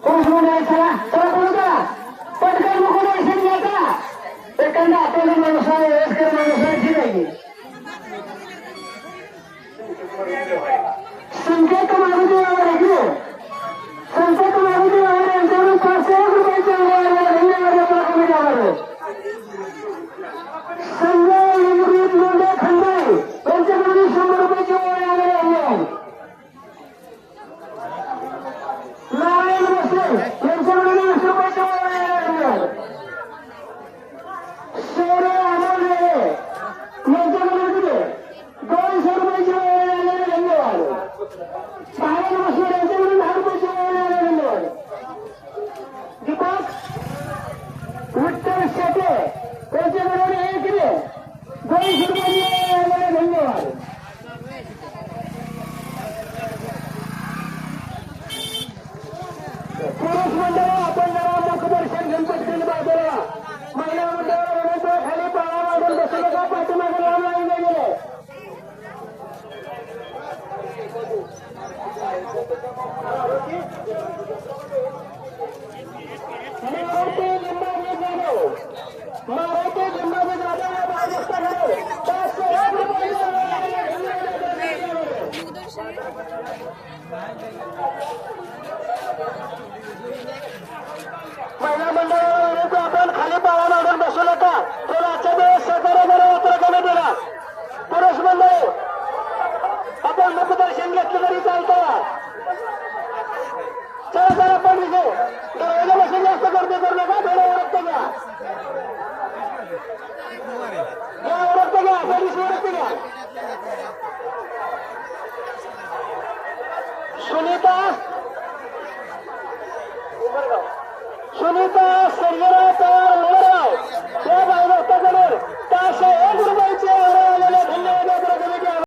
पुरुष मंडळी चला चला बोलू का पटकन नको दर्शन घ्या का एखादा आपल्याला माणूस आहे वयस्कर माणूस आहे ठीक आहे संकेत मारुतीवर ऐकले संकेत मारुतीवर यांच्याकडून 500 रुपयाचे धन्यवाद कमी द्यावर संजय इंग्रित लोंढे खंडे यांच्याकडून 100 रुपयाचे ओळे आलेले आहे नारायण भोसले यांच्याकडून 20 रुपयाचे ओळे आलेले आहे शेरे आनंदे यांच्याकडून किती 200 रुपयाचे ओळे आलेले धन्यवाद नारायण भोसले यांच्याकडून 10 रुपयाचे ओळे आलेले धन्यवाद दीपक विठ्ठल शेटे त्यांच्याकडून 1 किलो 200 रुपये आलेले धन्यवाद पुरुष मंडळ आपण जरा मुखदर्शन घेऊन पटकन बाजूला महिला मंडळाला खाली पाळा मागून बसले का पाठीमागे लांब लाईन गेले मारुती लिंबाजी जाधव मारुती लिंबाजी जाधव या महाराष्ट्राकडे 500 रुपये महिला मंडळाला आपण खाली पाळा मागून बसू नका तर आजच्या दिवस सहकार्य करा वापर कमी दिला पुरुष मंडळ आपण मुखदर्शन घेतलं तरी चालतं चला चला पण विषय दरवाजा बसून जास्त गर्दी करू नका थोडं ओळखत घ्या ओळखत घ्या पोलीस ओळखत घ्या सुनीता सर्जेराव